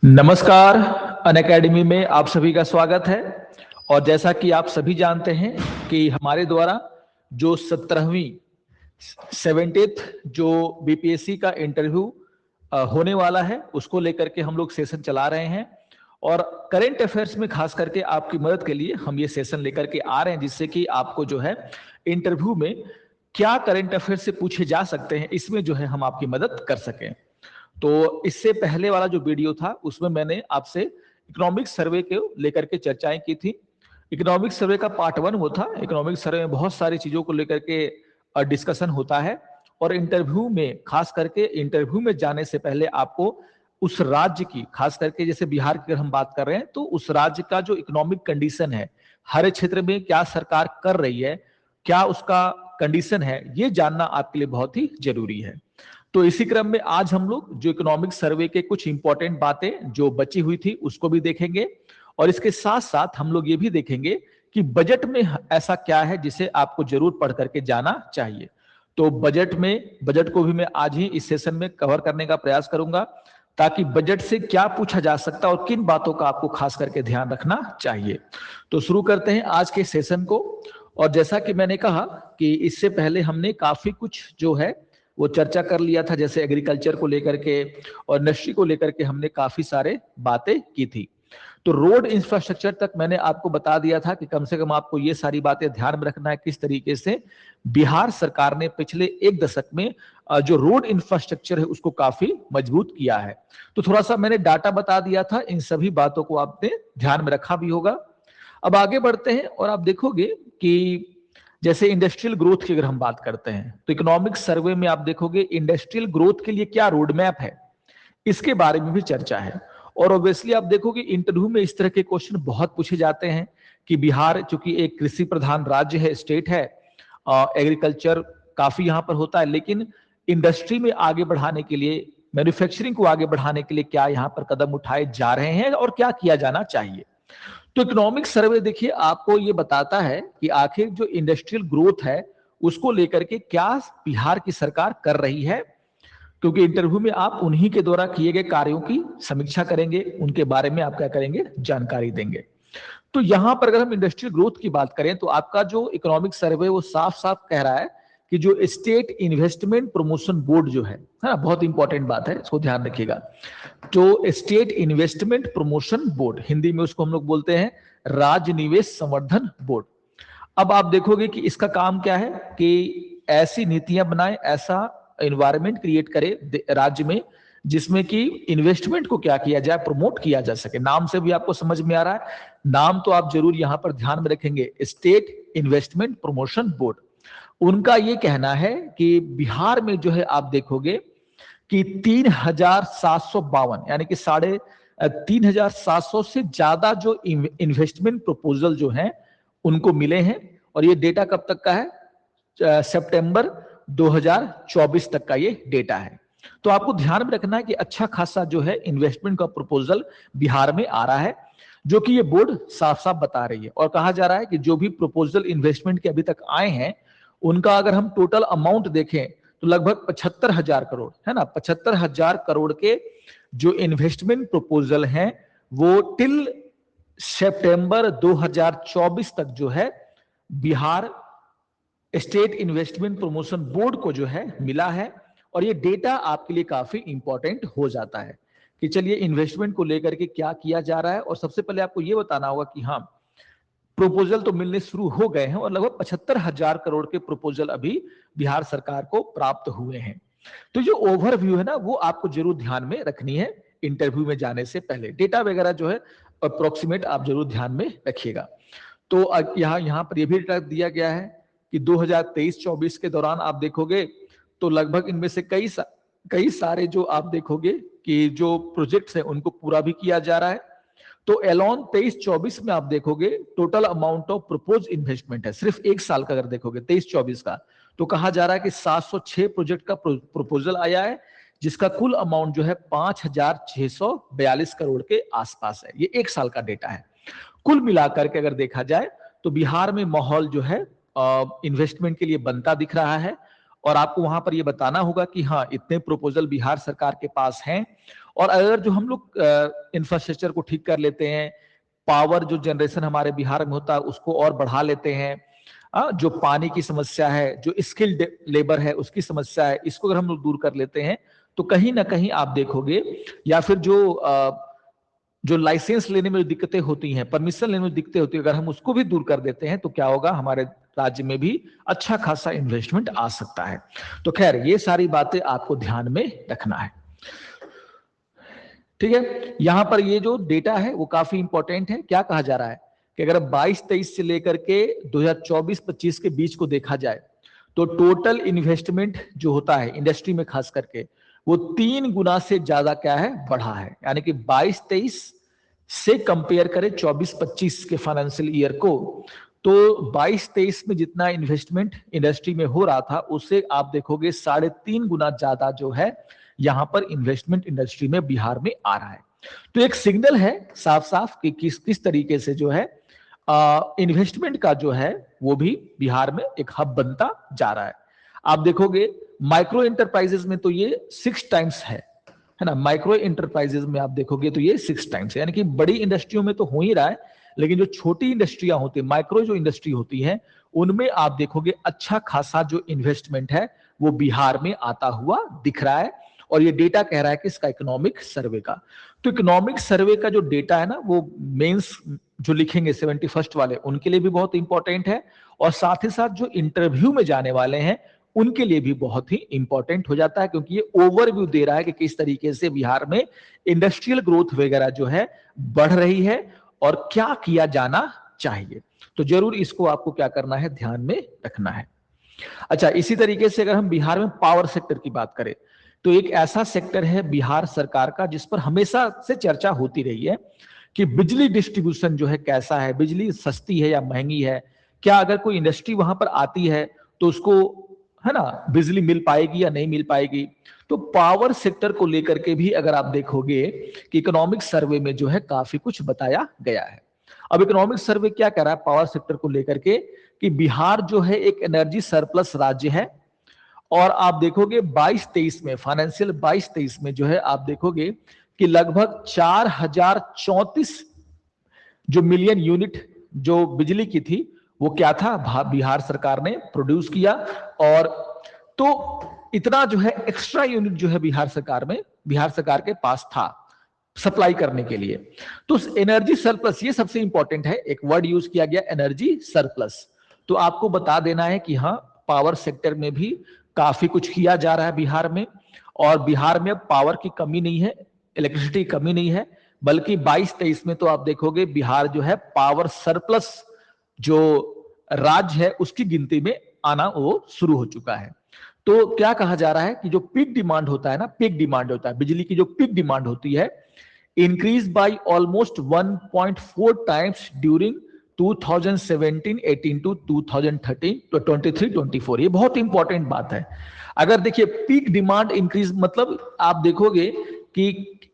नमस्कार। अनअकैडमी में आप सभी का स्वागत है। और जैसा कि आप सभी जानते हैं कि हमारे द्वारा जो 17वीं 70th जो बीपीएससी का इंटरव्यू होने वाला है, उसको लेकर के हम लोग सेशन चला रहे हैं। और करंट अफेयर्स में खास करके आपकी मदद के लिए हम ये सेशन लेकर के आ रहे हैं, जिससे कि आपको जो है इंटरव्यू में क्या करंट अफेयर्स से पूछे जा सकते हैं, इसमें जो है हम आपकी मदद कर सकें। तो इससे पहले वाला जो वीडियो था उसमें मैंने आपसे इकोनॉमिक सर्वे को लेकर के चर्चाएं की थी। इकोनॉमिक सर्वे का पार्ट 1 वो था। इकोनॉमिक सर्वे में बहुत सारी चीजों को लेकर के डिस्कशन होता है। और इंटरव्यू में, खास करके इंटरव्यू में जाने से पहले आपको उस राज्य की, खास करके जैसे बिहार की अगर हम बात कर रहे हैं, तो उस राज्य का जो इकोनॉमिक कंडीशन है, हर क्षेत्र में क्या सरकार कर रही है, क्या उसका कंडीशन है, ये जानना आपके लिए बहुत ही जरूरी है। तो इसी क्रम में आज हम लोग जो इकोनॉमिक सर्वे के कुछ इंपॉर्टेंट बातें जो बची हुई थी उसको भी देखेंगे। और इसके साथ साथ हम लोग ये भी देखेंगे कि बजट में ऐसा क्या है जिसे आपको जरूर पढ़ करके जाना चाहिए। तो बजट को भी मैं आज ही इस सेशन में कवर करने का प्रयास करूंगा, ताकि बजट से क्या पूछा जा सकता है और किन बातों का आपको खास करके ध्यान रखना चाहिए। तो शुरू करते हैं आज के सेशन को। और जैसा कि मैंने कहा कि इससे पहले हमने काफी कुछ जो है वो चर्चा कर लिया था, जैसे एग्रीकल्चर को लेकर के और इंडस्ट्री को लेकर के हमने काफी सारे बातें की थी। तो रोड इंफ्रास्ट्रक्चर तक मैंने आपको बता दिया था कि कम से कम आपको ये सारी बातें ध्यान में रखना है, किस तरीके से बिहार सरकार ने पिछले एक दशक में जो रोड इंफ्रास्ट्रक्चर है उसको काफी मजबूत किया है। तो थोड़ा सा मैंने डाटा बता दिया था, इन सभी बातों को आपने ध्यान में रखा भी होगा। अब आगे बढ़ते हैं और आप देखोगे कि जैसे इंडस्ट्रियल ग्रोथ की अगर हम बात करते हैं, तो इकोनॉमिक सर्वे में आप देखोगे इंडस्ट्रियल ग्रोथ के लिए क्या रोड मैप है, इसके बारे में भी चर्चा है। और ऑब्वियसली आप देखोगे इंटरव्यू में इस तरह के क्वेश्चन बहुत पूछे जाते हैं कि बिहार चूंकि एक कृषि प्रधान राज्य है, स्टेट है, एग्रीकल्चर काफी यहां पर होता है, लेकिन इंडस्ट्री में आगे बढ़ाने के लिए, मैन्युफैक्चरिंग को आगे बढ़ाने के लिए क्या यहां पर कदम उठाए जा रहे हैं और क्या किया जाना चाहिए। तो इकोनॉमिक सर्वे देखिए आपको ये बताता है कि आखिर जो इंडस्ट्रियल ग्रोथ है उसको लेकर के क्या बिहार की सरकार कर रही है, क्योंकि इंटरव्यू में आप उन्हीं के द्वारा किए गए कार्यों की समीक्षा करेंगे, उनके बारे में आप क्या करेंगे, जानकारी देंगे। तो यहां पर अगर हम इंडस्ट्रियल ग्रोथ की बात करें, तो आपका जो इकोनॉमिक सर्वे वो साफ साफ कह रहा है कि जो स्टेट इन्वेस्टमेंट प्रमोशन बोर्ड जो है ना, बहुत इंपॉर्टेंट बात है, इसको ध्यान रखिएगा। जो estate investment promotion board, Hindi में उसको हम लोग बोलते हैं राज्य निवेश संवर्धन बोर्ड। अब आप देखोगे कि इसका काम क्या है कि ऐसी नीतियां बनाए, ऐसा एनवायरमेंट क्रिएट करे राज्य में, जिसमें कि इन्वेस्टमेंट को क्या किया जाए, प्रमोट किया जा सके। नाम से भी आपको समझ में आ रहा है, नाम तो आप जरूर यहां पर ध्यान में रखेंगे, स्टेट इन्वेस्टमेंट प्रमोशन बोर्ड। उनका ये कहना है कि बिहार में जो है आप देखोगे कि 3,752 यानी कि 3,700 से ज्यादा जो इन्वेस्टमेंट प्रपोजल जो हैं उनको मिले हैं। और ये डेटा कब तक का है, सितंबर 2024 तक का ये डेटा है। तो आपको ध्यान में रखना है कि अच्छा खासा जो है इन्वेस्टमेंट का प्रपोजल बिहार में आ रहा है, जो कि ये बोर्ड साफ साफ बता रही है। और कहा जा रहा है कि जो भी प्रपोजल इन्वेस्टमेंट के अभी तक आए हैं, उनका अगर हम टोटल अमाउंट देखें तो लगभग 75,000 करोड़ है ना, 75,000 करोड़ के जो इन्वेस्टमेंट प्रपोजल हैं वो टिल सितंबर 2024 तक जो है Bihar estate investment promotion board को जो है मिला है। और ये डेटा आपके लिए काफी इंपॉर्टेंट हो जाता है कि चलिए इन्वेस्टमेंट को लेकर के क्या किया जा रहा है। और सबसे पहले आपको ये बताना होगा कि हाँ, प्रपोजल तो मिलने शुरू हो गए हैं और लगभग 75,000 करोड़ के प्रपोजल अभी बिहार सरकार को प्राप्त हुए हैं। तो जो ओवरव्यू है ना, वो आपको जरूर ध्यान में रखनी है इंटरव्यू में जाने से पहले। डेटा वगैरह जो है अप्रोक्सीमेट आप जरूर ध्यान में रखिएगा। तो यहां पर यह भी डेटा दिया गया है कि 2023-24 के दौरान आप देखोगे तो लगभग इनमें से कई सारे जो आप देखोगे कि जो प्रोजेक्ट्स हैं उनको पूरा भी किया जा रहा है। तो एलॉन 23-24 में आप देखोगे total amount of propose investment है, सिर्फ एक साल का अगर देखोगे 23-24 का, तो कहा जा रहा है कि 706 प्रोजेक्ट का प्रपोजल आया है, जिसका कुल अमाउंट जो है 5,642 करोड़ के आसपास है। ये एक साल का डेटा है। कुल मिलाकर के अगर देखा जाए तो बिहार में माहौल जो है इन्वेस्टमेंट के लिए बनता दिख रहा है। और आपको वहां पर यह बताना होगा कि हाँ, इतने प्रपोजल बिहार सरकार के पास हैं और अगर जो हम लोग इंफ्रास्ट्रक्चर को ठीक कर लेते हैं, पावर जो जनरेशन हमारे बिहार में होता है उसको और बढ़ा लेते हैं, जो पानी की समस्या है, जो स्किल्ड लेबर है उसकी समस्या है, इसको अगर हम लोग दूर कर लेते हैं तो कहीं ना कहीं आप देखोगे, या फिर जो लाइसेंस लेने में दिक्कतें होती हैं, परमिशन लेने में दिक्कतें होती है, अगर हम उसको भी दूर कर देते हैं तो क्या होगा, हमारे राज्य में भी अच्छा खासा इन्वेस्टमेंट आ सकता है। तो खैर ये सारी बातें आपको ध्यान में रखना है, ठीक है। यहां पर ये जो डेटा है वो काफी इंपॉर्टेंट है। क्या कहा जा रहा है कि अगर 22-23 से लेकर के 2024-25 के बीच को देखा जाए तो टोटल इन्वेस्टमेंट जो होता है इंडस्ट्री में खास करके वो 3 गुना से ज्यादा क्या है, बढ़ा है। यानी कि 22-23 से कंपेयर करें 24-25 के फाइनेंशियल ईयर को, तो 22-23 में जितना इन्वेस्टमेंट इंडस्ट्री में हो रहा था उससे आप देखोगे 3.5 गुना ज्यादा जो है यहां पर इन्वेस्टमेंट इंडस्ट्री में बिहार में आ रहा है। तो एक सिग्नल है साफ साफ कि किस तरीके से जो है इन्वेस्टमेंट का जो है वो भी बिहार में एक हब बनता जा रहा है। आप देखोगे माइक्रो एंटरप्राइजेस में तो ये 6 टाइम्स है ना, माइक्रो एंटरप्राइजेस में आप देखोगे तो ये 6 टाइम्स है। यानी कि बड़ी इंडस्ट्रियों में तो हो ही रहा है, लेकिन जो छोटी इंडस्ट्रियां होती है, माइक्रो जो इंडस्ट्री होती है, उनमें आप देखोगे अच्छा खासा जो इन्वेस्टमेंट है वो बिहार में आता हुआ दिख रहा है। और ये डेटा कह रहा है कि इसका इकोनॉमिक सर्वे का, तो इकोनॉमिक सर्वे का जो डेटा है ना वो मेंस जो लिखेंगे 71st वाले उनके लिए भी बहुत इंपॉर्टेंट है, और साथ ही साथ जो इंटरव्यू में जाने वाले हैं उनके लिए भी बहुत ही इंपॉर्टेंट हो जाता है, क्योंकि ये ओवरव्यू दे रहा है कि किस तरीके से बिहार में इंडस्ट्रियल ग्रोथ वगैरह जो है बढ़ रही है और क्या किया जाना चाहिए। तो जरूर इसको आपको क्या करना है, ध्यान में रखना है। अच्छा, इसी तरीके से अगर हम बिहार में पावर सेक्टर की बात करें तो एक ऐसा सेक्टर है बिहार सरकार का जिस पर हमेशा से चर्चा होती रही है कि बिजली डिस्ट्रीब्यूशन जो है कैसा है, बिजली सस्ती है या महंगी है, क्या अगर कोई इंडस्ट्री वहां पर आती है तो उसको है ना बिजली मिल पाएगी या नहीं मिल पाएगी। तो पावर सेक्टर को लेकर के भी अगर आप देखोगे कि इकोनॉमिक सर्वे में जो है काफी कुछ बताया गया है। अब इकोनॉमिक सर्वे क्या कह रहा है पावर सेक्टर को लेकर के कि बिहार जो है एक एनर्जी सरप्लस राज्य है, और आप देखोगे 22-23 में, फाइनेंशियल 22-23 में जो है आप देखोगे कि लगभग 4034 जो मिलियन यूनिट जो बिजली की थी वो क्या था, बिहार सरकार ने प्रोड्यूस किया। और तो इतना जो है एक्स्ट्रा यूनिट जो है बिहार सरकार के पास था सप्लाई करने के लिए। तो एनर्जी सरप्लस ये सबसे इंपॉर्टेंट है, एक वर्ड यूज किया गया एनर्जी सरप्लस। तो आपको बता देना है कि हाँ पावर सेक्टर में भी काफी कुछ किया जा रहा है बिहार में, और बिहार में पावर की कमी नहीं है, इलेक्ट्रिसिटी की कमी नहीं है, बल्कि 22-23 में तो आप देखोगे बिहार जो है पावर सरप्लस जो राज्य है उसकी गिनती में आना वो शुरू हो चुका है। तो क्या कहा जा रहा है कि जो पीक डिमांड होता है ना, पीक डिमांड होता है बिजली की, जो पीक डिमांड होती है increase by almost 1.4 times during 2017-18 to 2013-23-24। ये बहुत इंपॉर्टेंट बात है। अगर देखिए पीक डिमांड इंक्रीज मतलब आप देखोगे कि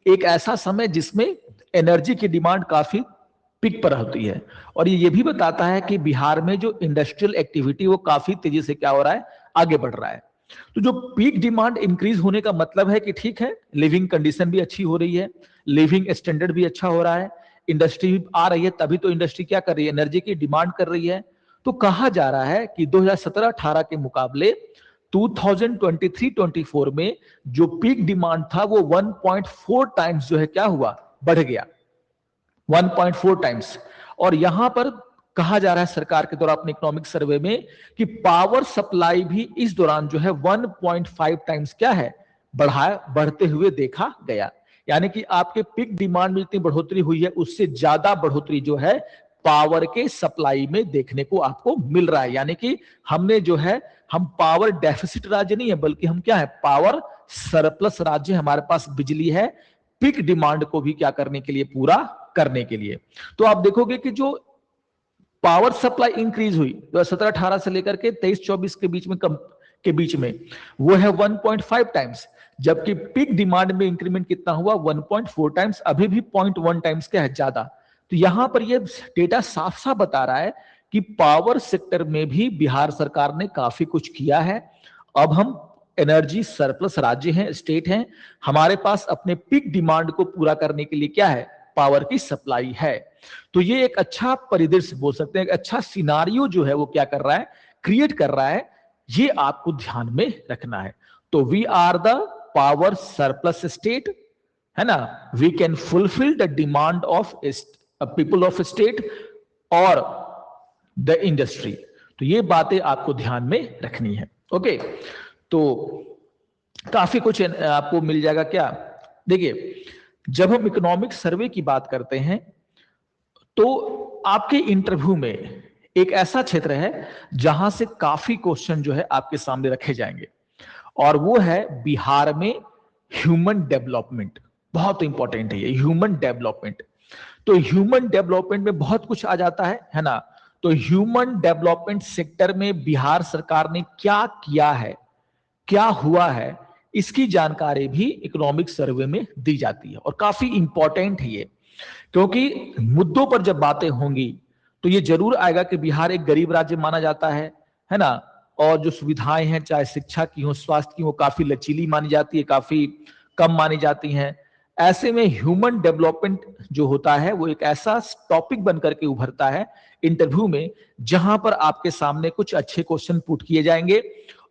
एक ऐसा समय जिसमें एनर्जी की डिमांड काफी पीक पर होती है, और ये भी बताता है कि बिहार में जो इंडस्ट्रियल एक्टिविटी वो काफी तेजी से क्या हो रहा है, आगे बढ़ रहा है। तो जो पीक डिमांड इंक्रीज होने का मतलब है कि ठीक है लिविंग कंडीशन भी अच्छी हो रही है, लिविंग स्टैंडर्ड भी अच्छा हो रहा है, इंडस्ट्री आ रही है, तभी तो इंडस्ट्री क्या कर रही है, एनर्जी की डिमांड कर रही है। तो कहा जा रहा है कि 2017-18 के मुकाबले 2023-24 में जो पीक डिमांड था वो 1.4 टाइम्स जो है क्या हुआ, बढ़ गया 1.4 टाइम्स। और यहां पर कहा जा रहा है सरकार के द्वारा अपने इकोनॉमिक सर्वे में कि पावर सप्लाई भी इस दौरान जो है 1.5 टाइम्स क्या है, बढ़ते हुए देखा गया। यानी कि आपके पिक डिमांड में जितनी बढ़ोतरी हुई है उससे ज्यादा बढ़ोतरी जो है पावर के सप्लाई में देखने को आपको मिल रहा है। यानी कि हमने जो है, हम पावर डेफिसिट राज्य नहीं है बल्कि हम क्या है, पावर सरप्लस राज्य। हमारे पास बिजली है पिक डिमांड को भी क्या करने के लिए, पूरा करने के लिए। तो आप देखोगे कि जो पावर सप्लाई इंक्रीज हुई 2017-18 से लेकर के 23-24 के बीच में वो है 1.5 टाइम्स, जबकि पिक डिमांड में इंक्रीमेंट कितना हुआ, 1.4 टाइम्स, अभी भी 0.1 टाइम्स क्या है, ज्यादा। तो यहां पर ये डेटा साफ साफ बता रहा है कि पावर सेक्टर में भी बिहार सरकार ने काफी कुछ किया है। अब हम एनर्जी सरप्लस राज्य हैं, स्टेट हैं, हमारे पास अपने पीक डिमांड को पूरा करने के लिए क्या है, पावर की सप्लाई है। तो ये एक अच्छा परिदृश्य बोल सकते हैं, एक अच्छा सिनारियो जो है वो क्या कर रहा है, क्रिएट कर रहा है, ये आपको ध्यान में रखना है। तो we are the power surplus state, है ना, we can fulfil the demand of people of state और द इंडस्ट्री। तो ये बातें आपको ध्यान में रखनी है। ओके, तो काफी कुछ आपको मिल जाएगा। क्या, देखिए, जब हम इकोनॉमिक सर्वे की बात करते हैं तो आपके इंटरव्यू में एक ऐसा क्षेत्र है जहां से काफी क्वेश्चन जो है आपके सामने रखे जाएंगे, और वो है बिहार में ह्यूमन डेवलपमेंट। बहुत इंपॉर्टेंट है ये ह्यूमन डेवलपमेंट। तो ह्यूमन डेवलपमेंट में बहुत कुछ आ जाता है ना। तो ह्यूमन डेवलपमेंट सेक्टर में बिहार सरकार ने क्या किया है, क्या हुआ है, इसकी जानकारी भी इकोनॉमिक सर्वे में दी जाती है, और काफी इंपॉर्टेंट है ये, क्योंकि मुद्दों पर जब बातें होंगी तो ये जरूर आएगा कि बिहार एक गरीब राज्य माना जाता है ना, और जो सुविधाएं हैं चाहे शिक्षा की हो, स्वास्थ्य की हो, काफी लचीली मानी जाती है, काफी कम मानी जाती हैं। ऐसे में ह्यूमन डेवलपमेंट जो होता है वो एक ऐसा टॉपिक बनकर के उभरता है इंटरव्यू में, जहां पर आपके सामने कुछ अच्छे क्वेश्चन पुट किए जाएंगे।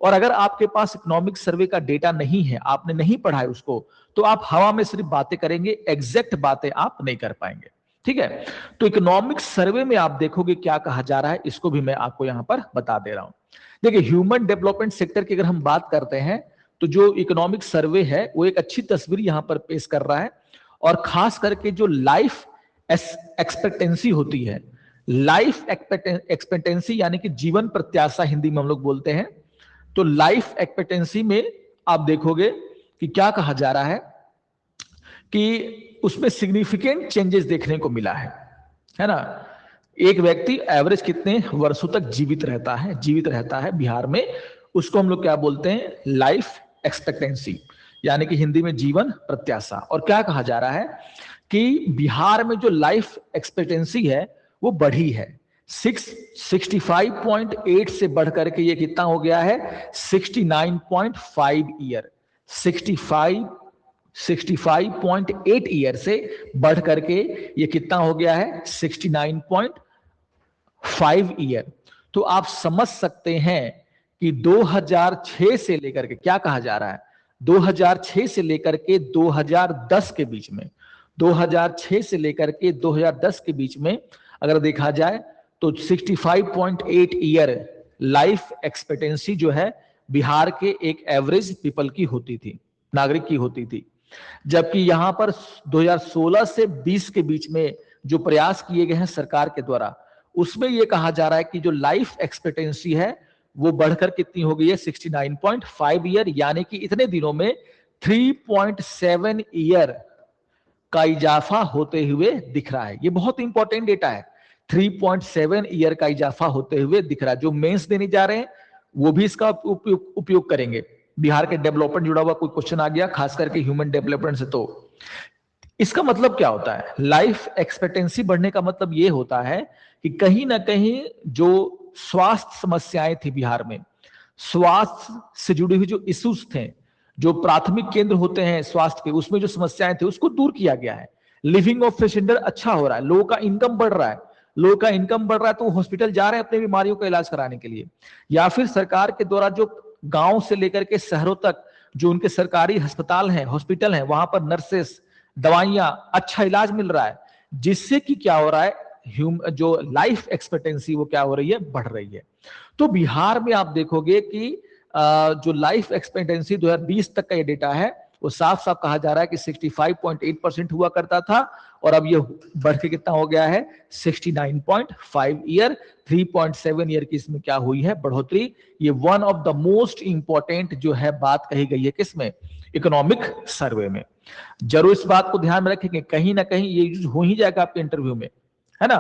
और अगर आपके पास इकोनॉमिक सर्वे का डेटा नहीं है, आपने नहीं पढ़ा है उसको, तो आप हवा में सिर्फ बातें करेंगे, एग्जैक्ट बातें आप नहीं कर पाएंगे। ठीक है, तो इकोनॉमिक सर्वे में आप देखोगे क्या कहा जा रहा है, इसको भी मैं आपको यहां पर बता दे रहा हूं। देखिए, ह्यूमन डेवलपमेंट सेक्टर की अगर हम बात करते हैं तो जो इकोनॉमिक सर्वे है वो एक अच्छी तस्वीर यहां पर पेश कर रहा है, और खास करके जो लाइफ एक्सपेक्टेंसी होती है, लाइफ एक्सपेक्टेंसी यानी कि जीवन प्रत्याशा हिंदी में हम लोग बोलते हैं। तो लाइफ एक्सपेक्टेंसी में आप देखोगे कि क्या कहा जा रहा है कि उसमें सिग्निफिकेंट चेंजेस देखने को मिला है ना। एक व्यक्ति एवरेज कितने वर्षों तक जीवित रहता है बिहार में, उसको हम लोग क्या बोलते हैं, लाइफ एक्सपेक्टेंसी, यानी कि हिंदी में जीवन प्रत्याशा। और क्या कहा जा रहा है कि बिहार में जो लाइफ एक्सपेक्टेंसी है वो बढ़ी है, 65.8 से बढ़ करके ये कितना हो गया है, 69.5 ईयर। 65.8 ईयर से बढ़ करके ये कितना हो गया है, 69.5 ईयर। तो आप समझ सकते हैं कि 2006 से लेकर के, क्या कहा जा रहा है, 2006 से लेकर के 2010 के बीच में, 2006 से लेकर के 2010 के बीच में अगर देखा जाए तो 65.8 ईयर लाइफ एक्सपेक्टेंसी जो है बिहार के एक एवरेज पीपल की होती थी, नागरिक की होती थी। जबकि यहां पर 2016 से 20 के बीच में जो प्रयास किए गए हैं सरकार के द्वारा, उसमें यह कहा जा रहा है कि जो लाइफ एक्सपेक्टेंसी है वो बढ़कर कितनी हो गई है, 69.5 ईयर, यानी कि इतने दिनों में 3.7 ईयर का इजाफा होते हुए दिख रहा है। ये बहुत इंपॉर्टेंट डेटा है, 3.7 ईयर का इजाफा होते हुए दिख रहा है। जो मेंस देने जा रहे हैं वो भी इसका उपयोग करेंगे। बिहार के डेवलपमेंट जुड़ा हुआ कोई क्वेश्चन आ गया, खास करके ह्यूमन डेवलपमेंट से, तो इसका मतलब क्या होता है, लाइफ एक्सपेक्टेंसी बढ़ने का मतलब यह होता है कि कहीं ना कहीं जो स्वास्थ्य समस्याएं थी बिहार में, स्वास्थ्य से जुड़ी हुई जो इश्यूज थे, जो प्राथमिक केंद्र होते हैं स्वास्थ्य के, उसमें जो समस्याएं थी उसको दूर किया गया है। लिविंग ऑफ स्टैंडर्ड अच्छा हो रहा है, लोगों का इनकम बढ़ रहा है, लोगों का इनकम बढ़ रहा है तो हॉस्पिटल जा रहे हैं अपनी बीमारियों का इलाज कराने के लिए, या फिर सरकार के द्वारा जो गांव से लेकर के शहरों तक जो उनके सरकारी अस्पताल हैं, हॉस्पिटल हैं, वहां पर नर्सेस, दवाइयां, अच्छा इलाज मिल रहा है, जिससे कि क्या हो रहा है, जो लाइफ एक्सपेक्टेंसी वो क्या हो रही है, बढ़ रही है। तो बिहार में आप देखोगे कि जो लाइफ एक्सपेक्टेंसी 2020 तक का ये डेटा है वो साफ साफ कहा जा रहा है कि 65.8% हुआ करता था, और अब ये बढ़ के कितना हो गया है, 69.5 ईयर। 3.7 ईयर की इसमें क्या हुई है, बढ़ोतरी। ये one of the most important जो है बात कही गई है किसमें, इकोनॉमिक सर्वे में। जरूर इस बात को ध्यान में रखेंगे, कहीं ना कहीं ये यूज हो ही जाएगा आपके इंटरव्यू में, है ना।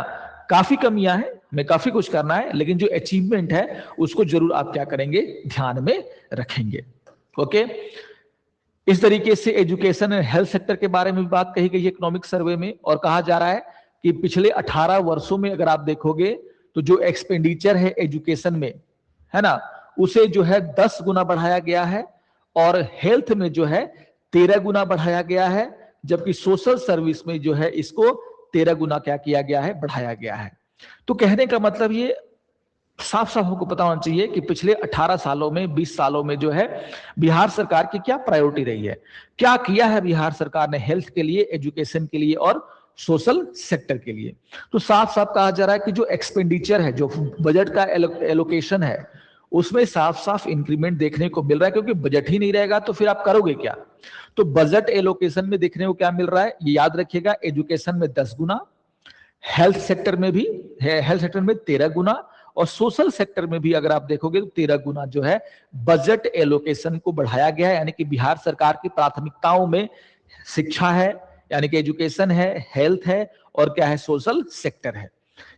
काफी कमियां हैं, हमें काफी कुछ करना है, लेकिन जो अचीवमेंट है उसको जरूर आप क्या करेंगे, ध्यान में रखेंगे। ओके, इस तरीके से एजुकेशन एंड हेल्थ सेक्टर के बारे में भी बात कही गई है इकोनॉमिक सर्वे में, और कहा जा रहा है कि पिछले 18 वर्षों में अगर आप देखोगे तो जो एक्सपेंडिचर है एजुकेशन में, है ना, उसे जो है 10 गुना बढ़ाया गया है, और हेल्थ में जो है 13 गुना बढ़ाया गया है, जबकि सोशल सर्विस में जो है इसको 13 गुना क्या किया गया है, बढ़ाया गया है। तो कहने का मतलब ये साफ साफ हमको पता होना चाहिए कि पिछले 18 सालों में, 20 सालों में जो है बिहार सरकार की क्या प्रायोरिटी रही है, क्या किया है बिहार सरकार ने हेल्थ के लिए, एजुकेशन के लिए और सोशल सेक्टर के लिए। तो साफ साफ कहा जा रहा है कि जो एक्सपेंडिचर है, जो बजट का एलोकेशन है, उसमें साफ साफ इंक्रीमेंट देखने को मिल रहा है, क्योंकि बजट ही नहीं रहेगा तो फिर आप करोगे क्या। तो बजट एलोकेशन में देखने को क्या मिल रहा है, ये याद रखिएगा, एजुकेशन में 10 गुना, हेल्थ सेक्टर में भी, हेल्थ सेक्टर में 13 गुना, और सोशल सेक्टर में भी अगर आप देखोगे तो 13 गुना जो है बजट एलोकेशन को बढ़ाया गया है। यानी कि बिहार सरकार की प्राथमिकताओं में शिक्षा है, यानी कि एजुकेशन है, हेल्थ है, और क्या है, सोशल सेक्टर है।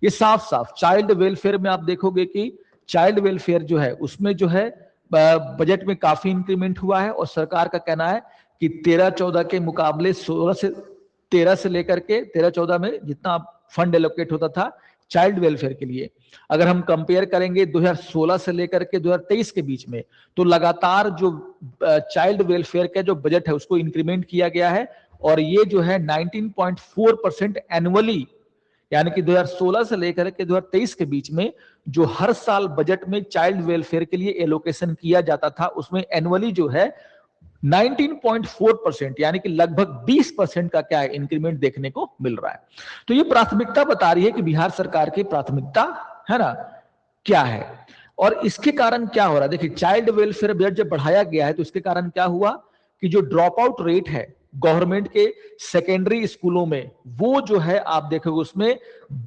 ये साफ साफ चाइल्ड वेलफेयर में आप देखोगे कि चाइल्ड वेलफेयर जो है उसमें जो है बजट में काफी इंक्रीमेंट हुआ है, और सरकार का कहना है कि 13-14 के मुकाबले 13 से लेकर के 13-14 में जितना फंड एलोकेट होता था चाइल्ड वेलफेयर के लिए, अगर हम कंपेयर करेंगे 2016 से लेकर के 2023 के बीच में, तो लगातार जो चाइल्ड वेलफेयर का जो बजट है उसको इंक्रीमेंट किया गया है, और ये जो है 19.4% एनुअली, यानी कि 2016 से लेकर के 2023 के बीच में जो हर साल बजट में चाइल्ड वेलफेयर के लिए एलोकेशन किया जाता था, उसमें एनुअली जो है 19.4%, यानी कि लगभग 20% का क्या है, इंक्रीमेंट देखने को मिल रहा है। तो ये प्राथमिकता बता रही है कि बिहार सरकार की प्राथमिकता है ना क्या है, और इसके कारण क्या हो रहा है। देखिए, चाइल्ड वेलफेयर बजट जब बढ़ाया गया है तो इसके कारण क्या हुआ कि जो ड्रॉप आउट रेट है गवर्नमेंट के सेकेंडरी स्कूलों में, वो जो है आप देखोगे उसमें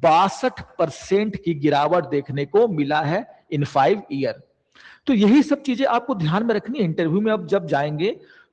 62% की गिरावट देखने को मिला है इन 5 ईयर। तो यही सब चीजें आपको ध्यान में रखनी है इंटरव्यू में। अब जब जाएंगे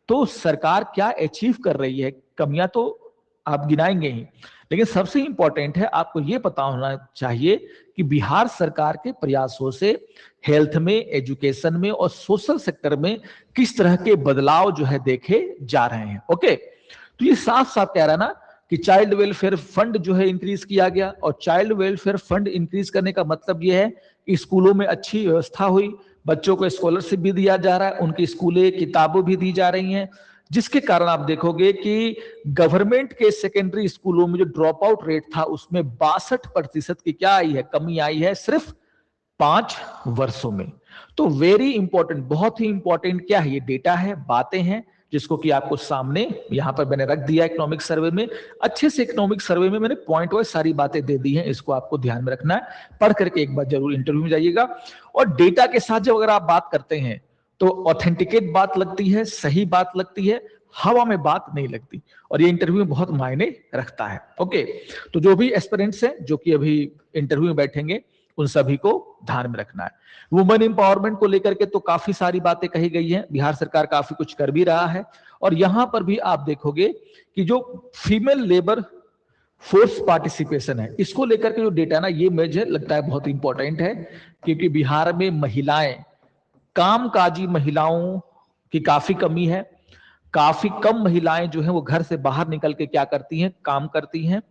तो सरकार क्या अचीव कर रही है, कमियां तो आप गिनाएंगे ही, लेकिन सबसे इंपॉर्टेंट है आपको यह पता होना चाहिए कि बिहार सरकार के प्रयासों से हेल्थ में, एजुकेशन में और सोशल सेक्टर में किस तरह के बदलाव जो है देखे जा रहे हैं। ओके, तो ये साफ साफ कह रहा है ना कि चाइल्ड वेलफेयर फंड जो है इंक्रीज किया गया, और चाइल्ड वेलफेयर फंड इंक्रीज करने का मतलब यह है कि स्कूलों में अच्छी व्यवस्था हुई, बच्चों को स्कॉलरशिप भी दिया जा रहा है, उनकी स्कूलें, किताबें भी दी जा रही हैं, जिसके कारण आप देखोगे कि गवर्नमेंट के सेकेंडरी स्कूलों में जो ड्रॉप आउट रेट था उसमें 62% की क्या आई है, कमी आई है सिर्फ 5 वर्षों में। तो वेरी इंपॉर्टेंट, बहुत ही इंपॉर्टेंट क्या है, ये डेटा है, बातें हैं, जिसको कि आपको सामने यहां पर मैंने रख दिया इकोनॉमिक सर्वे में। अच्छे से इकोनॉमिक सर्वे में मैंने पॉइंट वाइज सारी बातें दे दी हैं, इसको आपको ध्यान में रखना है, पढ़ करके एक बार जरूर इंटरव्यू में जाइएगा। और डेटा के साथ जब अगर आप बात करते हैं तो ऑथेंटिकेट बात लगती है, सही बात लगती है, हवा में बात नहीं लगती, और ये इंटरव्यू में बहुत मायने रखता है। ओके, तो जो भी एस्पिरेंट्स हैं जो कि अभी इंटरव्यू में बैठेंगे उन सभी को ध्यान में रखना है। वुमेन एम्पावरमेंट को लेकर के तो काफी सारी बातें कही गई हैं, बिहार सरकार काफी कुछ कर भी रहा है, और यहां पर भी आप देखोगे कि जो फीमेल लेबर फोर्स पार्टिसिपेशन है, इसको लेकर के जो डेटा ना, ये मुझे लगता है बहुत इंपॉर्टेंट है, क्योंकि बिहार में महिलाएं, कामकाजी महिलाओं की काफी कमी है, काफी कम महिलाएं जो हैं वो घर से बाहर निकल के क्या करती हैं, काम करती हैं,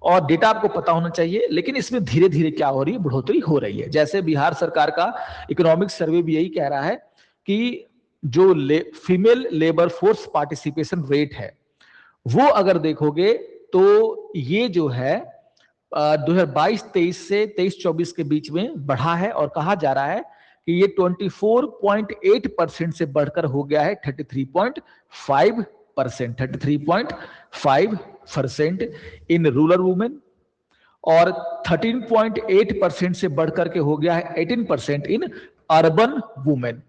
और डेटा आपको पता होना चाहिए। लेकिन इसमें धीरे धीरे क्या हो रही है, बढ़ोतरी हो रही है। जैसे बिहार सरकार का इकोनॉमिक सर्वे भी यही कह रहा है कि जो female labour force participation rate है, वो अगर देखोगे तो ये जो है 2022-23 से 23-24 के बीच में बढ़ा है, और कहा जा रहा है कि ये 24.8% से बढ़कर हो गया है 33.5%, 33.5% इन रूरल वुमेन, और 13.8% से बढ़कर के हो गया है 18% इन अर्बन वुमेन।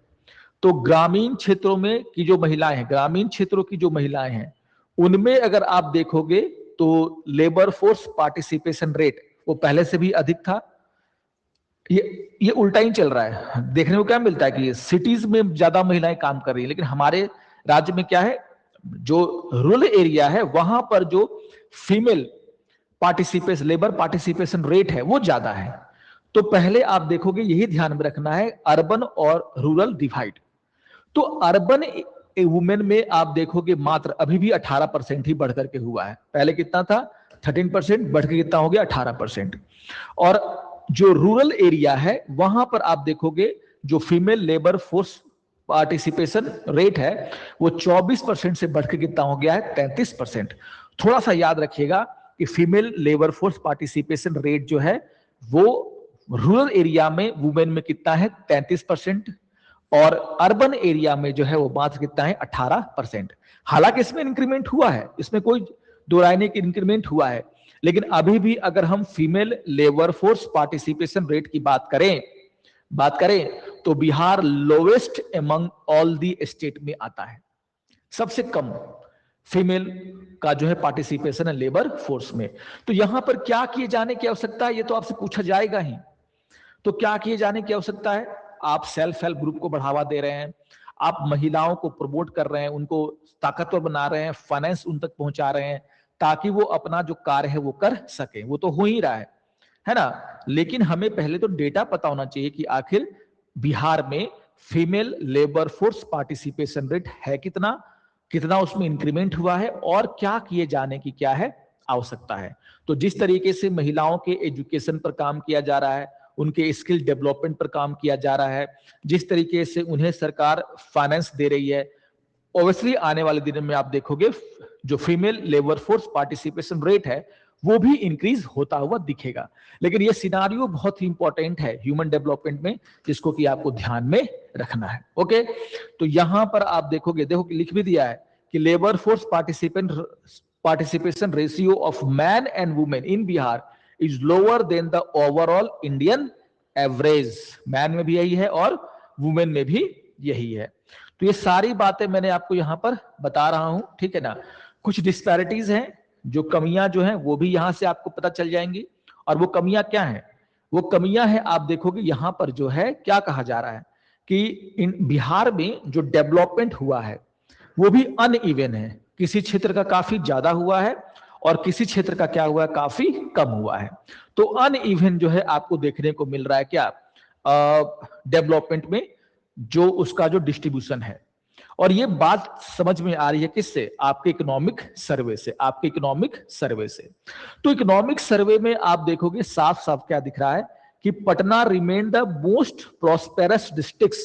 तो ग्रामीण क्षेत्रों में की जो महिलाएं हैं, ग्रामीण क्षेत्रों की जो महिलाएं हैं, उनमें अगर आप देखोगे तो लेबर फोर्स पार्टिसिपेशन रेट वो पहले से भी अधिक था। ये उल्टा ही चल रहा है। देखने को क्या मिलता है कि सिटीज में ज्यादा महिलाएं काम कर रही है, लेकिन हमारे राज्य में क्या है, जो रूरल एरिया है वहां पर जो female participation, labour participation rate है वो ज्यादा है। तो पहले आप देखोगे, यही ध्यान में रखना है, अर्बन और रूरल डिवाइड। तो अर्बन वुमेन में आप देखोगे मात्र अभी भी 18% ही बढ़कर के हुआ है। पहले कितना था, 13%, बढ़ के कितना हो गया, 18%। और जो रूरल एरिया है वहां पर आप देखोगे जो female labour force participation rate है वो 24% से बढ़कर कितना हो गया है 33%। थोड़ा सा याद रखिएगा कि female labour force participation rate जो है वो रूरल एरिया में वुमेन में कितना है 33%, और अर्बन एरिया में जो है वो मात्र कितना है 18%। हालांकि इसमें इंक्रीमेंट हुआ है, इसमें कोई दो राय नहीं कि इंक्रीमेंट हुआ है, लेकिन अभी भी अगर हम female labour force participation rate की बात करें तो Bihar lowest among all the state में आता है। सबसे कम फीमेल का जो है पार्टिसिपेशन है लेबर फोर्स में। तो यहां पर क्या किए जाने की आवश्यकता है, ये तो आपसे पूछा जाएगा ही। तो क्या किए जाने की आवश्यकता है? आप सेल्फ हेल्प ग्रुप को बढ़ावा दे रहे हैं, आप महिलाओं को प्रमोट कर रहे हैं, उनको ताकतवर बना रहे हैं, फाइनेंस उन तक पहुंचा रहे हैं ताकि वो अपना जो कार्य है वो कर सके। वो तो हो ही रहा है ना। लेकिन हमें पहले तो डेटा पता होना चाहिए कि आखिर बिहार में female labour force participation rate है कितना उसमें इंक्रीमेंट हुआ है और क्या किए जाने की क्या है आवश्यकता है। तो जिस तरीके से महिलाओं के एजुकेशन पर काम किया जा रहा है, उनके स्किल डेवलपमेंट पर काम किया जा रहा है, जिस तरीके से उन्हें सरकार फाइनेंस दे रही है, ऑब्वियसली आने वाले दिनों में आप देखोगे जो female labour force participation rate है वो भी इंक्रीज होता हुआ दिखेगा। लेकिन ये सिनारियो बहुत ही इंपॉर्टेंट है ह्यूमन डेवलपमेंट में, जिसको कि आपको ध्यान में रखना है। ओके, तो यहां पर आप देखोगे, देखो लिख भी दिया है कि labour force participation ratio of man and women in Bihar is lower than the overall Indian average. Man में भी यही है और वुमेन में भी यही है। तो ये सारी बातें मैंने आपको यहां पर बता रहा हूं, ठीक है ना। कुछ डिस्पैरिटीज हैं, जो कमियां जो हैं वो भी यहां से आपको पता चल जाएंगी। और वो कमियां क्या हैं? वो कमियां हैं, आप देखोगे यहां पर जो है क्या कहा जा रहा है कि इन बिहार में जो डेवलपमेंट हुआ है वो भी अनइवन है। किसी क्षेत्र का काफी ज्यादा हुआ है और किसी क्षेत्र का क्या हुआ है, काफी कम हुआ है। तो अनइवन जो है आपको देखने को मिल रहा है क्या डेवलपमेंट में, जो उसका जो डिस्ट्रीब्यूशन है। और ये बात समझ में आ रही है किससे? आपके इकोनॉमिक सर्वे से, आपके इकोनॉमिक सर्वे से। तो इकोनॉमिक सर्वे में आप देखोगे साफ साफ क्या दिख रहा है कि Patna remain the most prosperous districts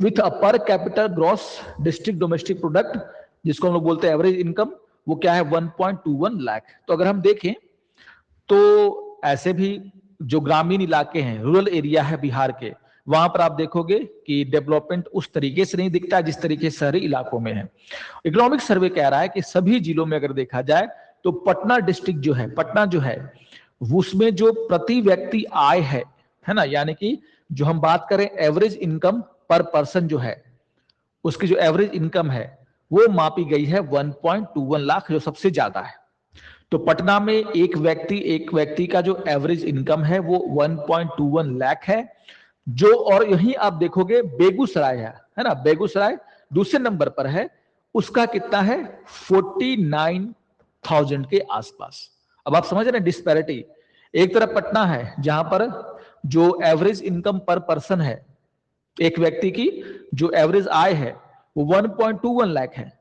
with a per capital gross district domestic product, जिसको हम लोग बोलते हैं एवरेज इनकम, वो क्या है 1.21 लाख। तो अगर हम देखें तो ऐसे भी जो ग्रामीण इलाके हैं, रूरल एरिया है बिहार के, वहां पर आप देखोगे कि डेवलपमेंट उस तरीके से नहीं दिखता जिस तरीके से शहरी इलाकों में है। इकोनॉमिक सर्वे कह रहा है कि सभी जिलों में अगर देखा जाए तो पटना डिस्ट्रिक्ट जो है, पटना जो है उसमें जो प्रति व्यक्ति आय है ना, यानी कि जो हम बात करें एवरेज इनकम पर पर्सन जो है, उसकी जो एवरेज इनकम है वो मापी गई है 1.21 लाख, जो सबसे ज्यादा है। तो पटना में एक व्यक्ति का जो एवरेज इनकम है वो 1.21 लाख है। जो और यही आप देखोगे बेगूसराय है ना, बेगूसराय दूसरे नंबर पर है, उसका कितना है 49,000 के आसपास। अब आप समझ रहे हैं डिस्पैरिटी। एक तरफ पटना है जहां पर जो एवरेज इनकम पर पर्सन है, एक व्यक्ति की जो एवरेज आय है वो 1.21 लाख है।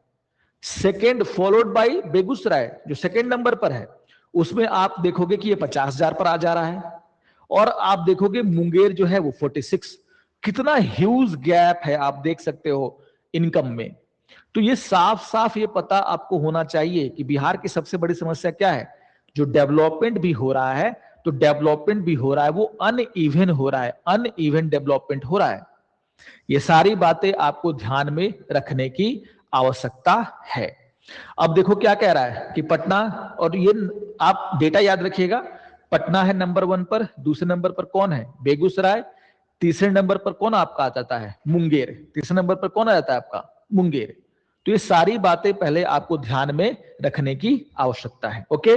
सेकेंड फॉलोड बाय बेगूसराय जो सेकेंड नंबर पर है, उसमें आप देखोगे कि ये 50,000 पर आ जा रहा है। और आप देखोगे मुंगेर जो है वो 46। कितना ह्यूज गैप है आप देख सकते हो इनकम में। तो ये साफ साफ ये पता आपको होना चाहिए कि बिहार की सबसे बड़ी समस्या क्या है। जो डेवलपमेंट भी हो रहा है, तो डेवलपमेंट भी हो रहा है वो अनइवन हो रहा है, अनइवन डेवलपमेंट हो रहा है। ये सारी बातें आपको ध्यान में रखने की आवश्यकता है। अब देखो क्या कह रहा है कि पटना, और ये आप डेटा याद रखिएगा, पटना है नंबर 1 पर, दूसरे नंबर पर कौन है बेगूसराय, तीसरे नंबर पर कौन आपका आ जाता है मुंगेर, तीसरे नंबर पर कौन आ जाता है आपका मुंगेर। तो ये सारी बातें पहले आपको ध्यान में रखने की आवश्यकता है। ओके,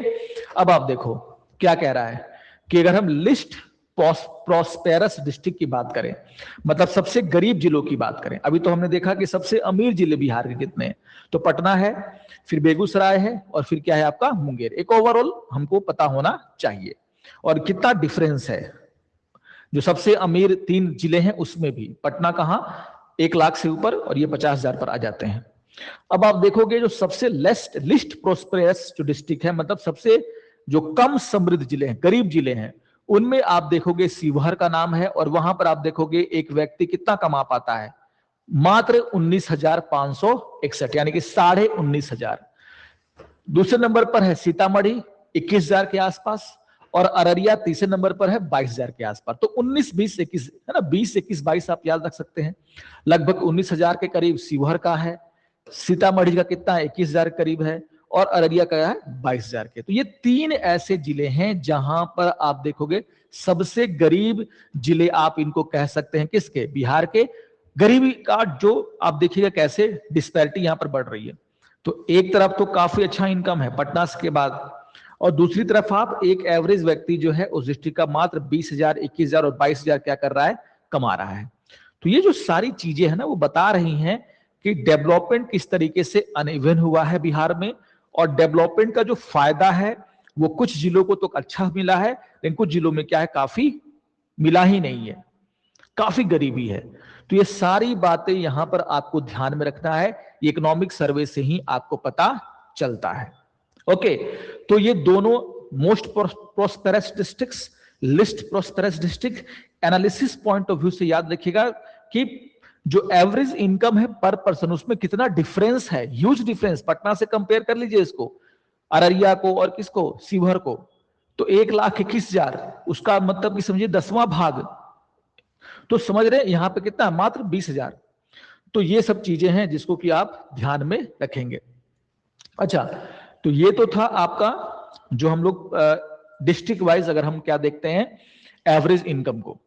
अब आप देखो क्या कह रहा है कि अगर हम लिस्ट प्रॉस्पेरस डिस्ट्रिक्ट की बात करें, मतलब सबसे गरीब जिलों की बात करें, अभी तो हमने देखा कि सबसे अमीर जिले बिहार के कितने हैं, तो पटना है, फिर बेगूसराय है, और फिर क्या है आपका मुंगेर। एक ओवरऑल हमको पता होना चाहिए। और कितना डिफरेंस है जो सबसे अमीर 3 जिले हैं उसमें भी, पटना कहां 1 लाख से ऊपर और ये 50,000 पर आ जाते हैं। अब आप देखोगे जो सबसे लिस्ट प्रोस्पेरस जो डिस्ट्रिक्ट है, मतलब सबसे जो कम समृद्ध जिले हैं, गरीब जिले हैं, उनमें आप देखोगे शिवहर का नाम है। और वहां पर आप देखोगे एक व्यक्ति कितना कमा पाता है मात्र 19,561, यानी कि 19,500। दूसरे नंबर पर है सीतामढ़ी 21,000 के आसपास, और अररिया तीसरे नंबर पर है 22,000 के आसपास। तो 19, 20, 21 है ना, 20, 21, 22 आप याद रख सकते हैं। लगभग 19,000 के करीब शिवहर का है, सीतामढ़ी का कितना है 21,000 के करीब है, और अररिया का है 22,000 के। तो ये 3 ऐसे जिले हैं जहां पर आप देखोगे सबसे गरीब जिले आप इनको कह सकते हैं, किसके, बिहार के। गरीबी का जो आप देखिएगा कैसे डिस्पैरिटी यहां पर बढ़ रही है। तो एक तरफ तो काफी अच्छा इनकम है पटना के बाद, और दूसरी तरफ आप एक एवरेज व्यक्ति जो है उस डिस्ट्रिक्ट का मात्र 20,000, 21,000 और 22,000 क्या कर रहा है, कमा रहा है। तो ये जो सारी चीजें हैं ना, वो बता रही हैं कि डेवलपमेंट किस तरीके से अनइवन हुआ है बिहार में, और डेवलपमेंट का जो फायदा है वो कुछ जिलों को तो अच्छा मिला है, लेकिन कुछ जिलों में क्या है, काफी मिला ही नहीं है, काफी गरीबी है। तो ये सारी बातें यहां पर आपको ध्यान में रखना है, ये इकोनॉमिक सर्वे से ही आपको पता चलता है। ओके, तो ये दोनों most prosperous districts, list prosperous district, analysis point of view से याद रखिएगा कि जो एवरेज इनकम है पर पर्सन, उसमें कितना डिफरेंस है, ह्यूज डिफरेंस। पटना से कंपेयर कर लीजिए इसको, अररिया को और किसको, शिवहर को। तो 1,21,000, उसका मतलब कि समझिए 10वां भाग। तो समझ रहे यहां पे कितना, मात्र 20,000। तो ये सब चीजें हैं जिसको कि आप ध्यान में रखेंगे। अच्छा, तो ये तो था आपका जो हम लोग डिस्ट्रिक्ट वाइज अगर हम क्या देखते हैं, एवरेज इनकम को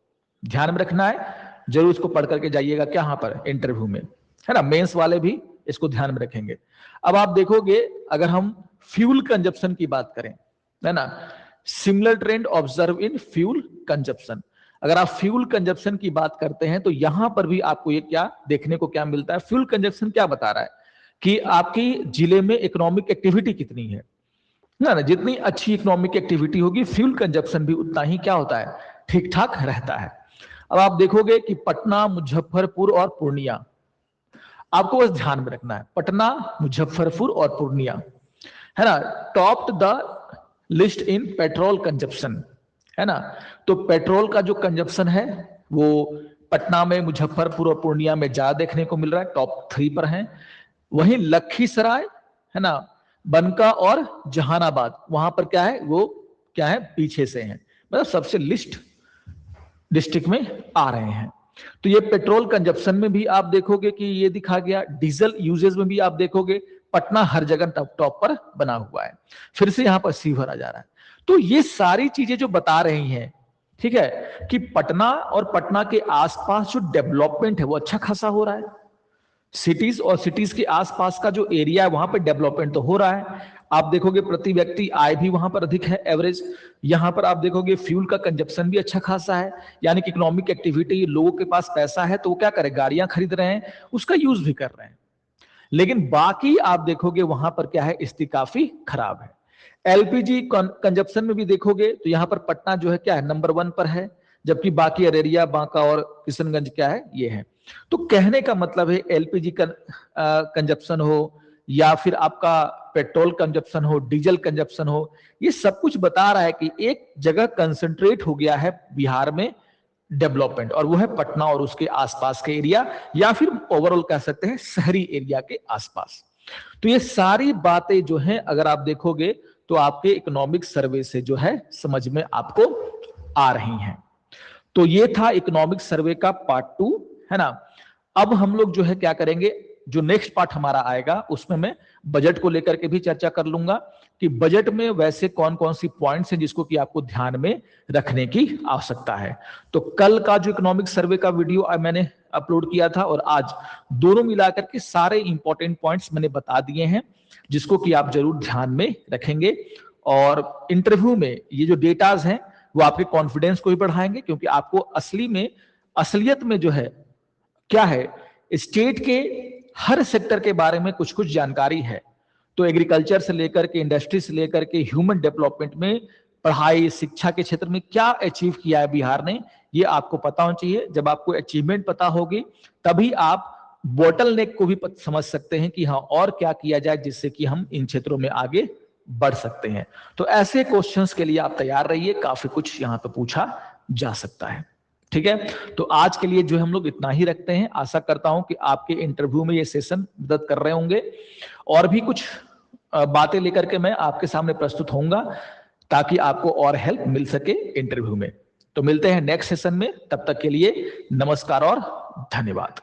ध्यान में रखना है। जरूर इसको पढ़ करके जाइएगा क्या, यहां पर इंटरव्यू में, है ना, मेंस वाले भी इसको ध्यान में रखेंगे। अब आप देखोगे अगर हम फ्यूल कंजप्शन की बात करें, है ना, similar trend observe in fuel consumption. अगर आप फ्यूल कंजप्शन की बात करते हैं तो यहां पर भी आपको ये क्या देखने को क्या मिलता है, फ्यूल कंजप्शन क्या बता रहा है कि आपकी जिले में इकोनॉमिक एक्टिविटी कितनी है ना, जितनी अच्छी इकोनॉमिक एक्टिविटी होगी फ्यूल कंजप्शन भी उतना ही क्या होता है, ठीक ठाक रहता है। अब आप देखोगे कि पटना, मुजफ्फरपुर और पूर्णिया, आपको बस ध्यान में रखना है, पटना, मुजफ्फरपुर और पूर्णिया, है ना, top the list in petrol consumption, है ना। तो पेट्रोल का जो कंजप्शन है वो पटना में, मुजफ्फरपुर और पूर्णिया में ज्यादा देखने को मिल रहा है, टॉप 3 पर है। वहीं लखीसराय, है ना, बनका और जहानाबाद, वहां पर क्या है, वो क्या है, पीछे से हैं, मतलब सबसे लिस्ट डिस्ट्रिक्ट में आ रहे हैं। तो ये पेट्रोल कंजप्शन में भी आप देखोगे कि ये दिखा गया, डीजल यूजेज में भी आप देखोगे पटना हर जगह टॉप पर बना हुआ है। फिर से यहां पर शिवहर आ जा रहा है। तो ये सारी चीजें जो बता रही हैं, ठीक है, कि पटना और पटना के आसपास जो डेवलपमेंट है वो अच्छा खासा हो रहा है। सिटीज और सिटीज के आसपास का जो एरिया है वहां पर डेवलपमेंट तो हो रहा है। आप देखोगे प्रति व्यक्ति आय भी वहां पर अधिक है, एवरेज। यहां पर आप देखोगे फ्यूल का कंजप्शन भी अच्छा खासा है, यानी कि इकोनॉमिक एक्टिविटी, लोगों के पास पैसा है तो वो क्या करे, गाड़ियां खरीद रहे हैं, उसका यूज भी कर रहे हैं। लेकिन बाकी आप देखोगे वहां पर क्या है, स्थिति काफी खराब है। एलपीजी कंजप्शन में भी देखोगे तो यहां पर पटना जो है क्या है, नंबर 1 पर है, जबकि बाकी अरेरिया, बांका और किशनगंज क्या है, ये है। तो कहने का मतलब है एलपीजी कंजप्शन हो या फिर आपका पेट्रोल कंजप्शन हो, डीजल कंजप्शन हो, ये सब कुछ बता रहा है कि एक जगह कंसंट्रेट हो गया है बिहार में डेवलपमेंट, और वो है पटना और उसके आसपास के एरिया, या फिर ओवरऑल कह सकते हैं शहरी एरिया के आसपास। तो ये सारी बातें जो हैं अगर आप देखोगे तो आपके इकोनॉमिक सर्वे से जो है समझ में आपको आ रही हैं। तो ये था इकोनॉमिक सर्वे का पार्ट 2, है ना। अब हम लोग जो है क्या करेंगे, जो नेक्स्ट पार्ट हमारा आएगा उसमें मैं बजट को लेकर के भी चर्चा कर लूंगा कि बजट में वैसे कौन कौन सी पॉइंट्स हैं जिसको कि आपको ध्यान में रखने की आवश्यकता है। तो कल का जो इकोनॉमिक सर्वे का वीडियो मैंने अपलोड किया था और आज दोनों मिलाकर के सारे इंपॉर्टेंट पॉइंट्स मैंने बता दिए हैं जिसको कि आप जरूर ध्यान में रखेंगे। और इंटरव्यू में ये जो डेटाज हैं वो आपके कॉन्फिडेंस को भी बढ़ाएंगे, क्योंकि आपको असली में, असलियत में जो है क्या है, स्टेट के हर सेक्टर के बारे में कुछ कुछ जानकारी है। तो एग्रीकल्चर से लेकर के, इंडस्ट्री से लेकर के, ह्यूमन डेवलपमेंट में, पढ़ाई शिक्षा के क्षेत्र में क्या अचीव किया है बिहार ने, ये आपको पता होना चाहिए। जब आपको अचीवमेंट पता होगी तभी आप बॉटल नेक को भी समझ सकते हैं कि हाँ और क्या किया जाए जिससे कि हम इन क्षेत्रों में आगे बढ़ सकते हैं। तो ऐसे क्वेश्चंस के लिए आप तैयार रहिए, काफी कुछ यहां पे पूछा जा सकता है। ठीक है, तो आज के लिए जो हम लोग इतना ही रखते हैं। आशा करता हूं कि आपके इंटरव्यू में ये सेशन मदद कर रहे होंगे, और भी कुछ बातें लेकर के मैं आपके सामने प्रस्तुत होऊंगा ताकि आपको और हेल्प मिल सके इंटरव्यू में। तो मिलते हैं नेक्स्ट सेशन में, तब तक के लिए नमस्कार और धन्यवाद।